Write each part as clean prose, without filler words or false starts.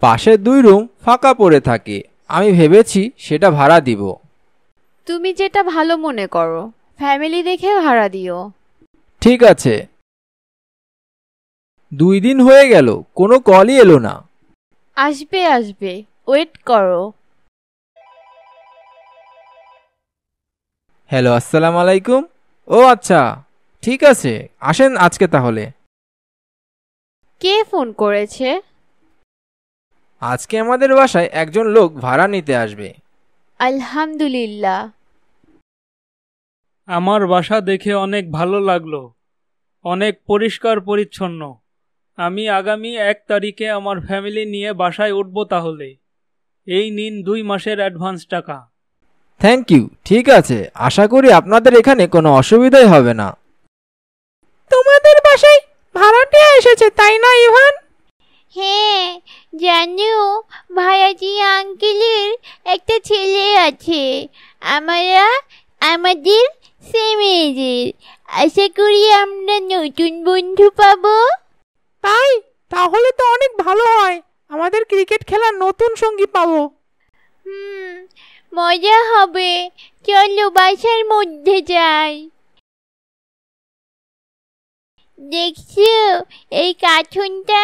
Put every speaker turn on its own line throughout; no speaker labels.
পাশের 2 রুম ফাঁকা পড়ে থাকে, আমি ভেবেছি সেটা ভাড়া দিব।
তুমি যেটা ভালো মনে করো, ফ্যামিলি দেখে ভাড়া দিও।
ঠিক আছে। 2 দিন হয়ে গেল, কোনো কলই এলো না।
আসবে আসবে, ওয়েট করো।
হ্যালো, আসসালামু আলাইকুম। ও আচ্ছা, ঠিক আছে, আসেন আজকে তাহলে।
কে ফোন করেছে?
আজকে আমাদের বাসায় একজন লোক ভাড়া নিতে আসবে।
আলহামদুলিল্লাহ।
আমার বাসা দেখে অনেক ভালো লাগলো, অনেক পরিষ্কার পরিচ্ছন্ন। আমি আগামী 1 তারিখে আমার ফ্যামিলি নিয়ে বাসায় উঠব। তাহলে এই নিন 2 মাসের অ্যাডভান্স টাকা।
Thank you. ঠিক আছে, আশা করি আপনাদের এখানে কোনো অসুবিধাই হবে না।
তোমাদের বাসায় ভাড়াটিয়া এসেছে তাই না ইভান?
হ্যাঁ, জানো ভাইয়াজি আঙ্কেলের একটা ছেলে আছে। আমাদের সেম এজের। আশা করি আমরা নতুন বন্ধু পাবো।
তাই? তাহলে তো অনেক ভালো হয়, আমাদের ক্রিকেট খেলার নতুন সঙ্গী পাবো।
মজা হবে। চলো বাসার মধ্যে যাই। দেখছো, এই কার্টুনটা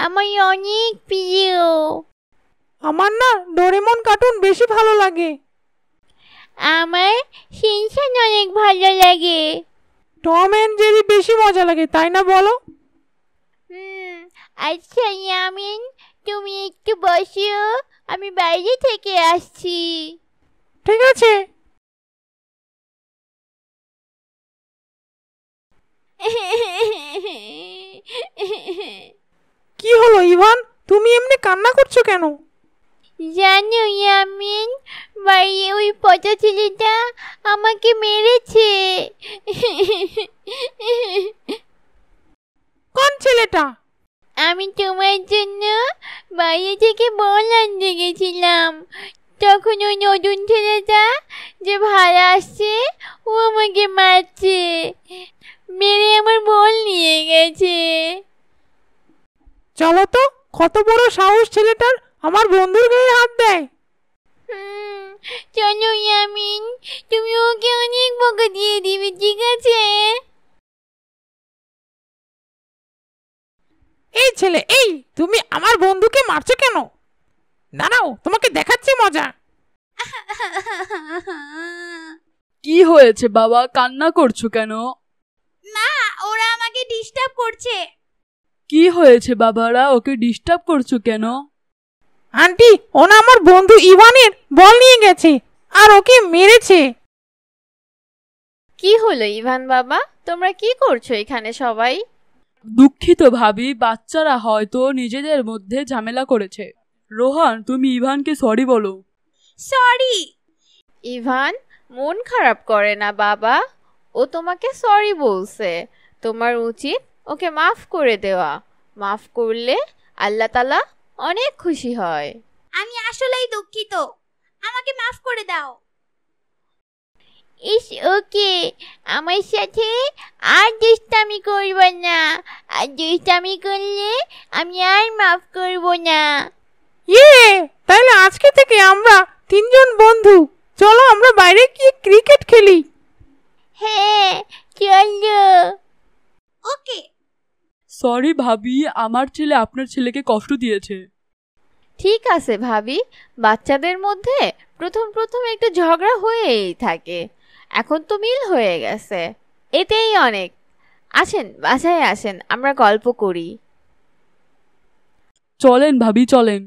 আমার অনেক প্রিয়।
আমার না ডোরেমন কার্টুন বেশি ভালো লাগে।
আমার শিনচান অনেক ভালো লাগে।
টম এন্ড জেরি বেশি মজা লাগে, তাই না বলো?
আচ্ছা ইয়ামিন, তুমি একটু বসো, আমি বাইরে থেকে আসছি।
ঠিক আছে। কি হলো ইভান, তুমি এমনি কান্না করছো কেন?
জানো ইয়ামিন, বাইরে ওই পচা ছেলেটা আমাকে মেরেছে।
কোন ছেলেটা?
আমি তোমার জন্য বাইরে থেকে বল আনতে গেছিলাম, তখন ওই নতুন ছেলেটা যে ভাড়া আসছে ও আমাকে মারছে, মেরে আমার বল নিয়ে গেছে।
চলো তো, কত বড় সাহস ছেলেটার, আমার বন্ধুর গায়ে হাত দেয়।
চলো ইয়ামিন, তুমি ওকে অনেক বকা দিয়ে দিবে, ঠিক আছে?
এই ছেলে, এই তুমি আমার বন্ধুকে মারছো কেন? দাঁড়াও, তোমাকে দেখাচ্ছি মজা।
কি হয়েছে বাবা, কান্না করছো কেন?
না, ওরা আমাকে ডিস্টার্ব করছে।
কি হয়েছে বাবারা, ওকে ডিস্টার্ব করছো কেন?
আন্টি, ওনা আমার বন্ধু ইভানের বল নিয়ে গেছে আর ওকে মেরেছে।
কি হলো ইভান বাবা, তোমরা কি করছো এখানে সবাই?
দুঃখিত ভাবি, বাচ্চারা হয়তো নিজেদের মধ্যে ঝামেলা করেছে। রোহান, তুমি ইভানকে সরি বলো।
সরি।
ইভান, মন খারাপ করে না বাবা, ও তোমাকে সরি বলছে। তোমার উচিত ওকে মাফ করে দেওয়া। মাফ করলে আল্লাহ তাআলা অনেক খুশি হয়।
আমি আসলেই দুঃখিত, আমাকে মাফ করে দাও।
ইস ওকে, আমার সাথে আর দুষ্টামি করবে না। আর দুষ্টামি করলে আমি আর মাফ করব না।
ইয়ে, তাহলে আজকে থেকে আমরা 3 জন বন্ধু। চলো আমরা বাইরে গিয়ে ক্রিকেট খেলি।
হ্যাঁ চলো।
ওকে।
সরি ভাবি, আমার ছেলে আপনার ছেলেকে কষ্ট দিয়েছে।
ঠিক আছে ভাবি, বাচ্চাদের মধ্যে প্রথম প্রথম একটু ঝগড়া হয়েই থাকে, এখন তো মিল হয়ে গেছে, এতেই অনেক। আসেন বাসায় আসেন, আমরা গল্প করি।
চলেন ভাবি, চলেন।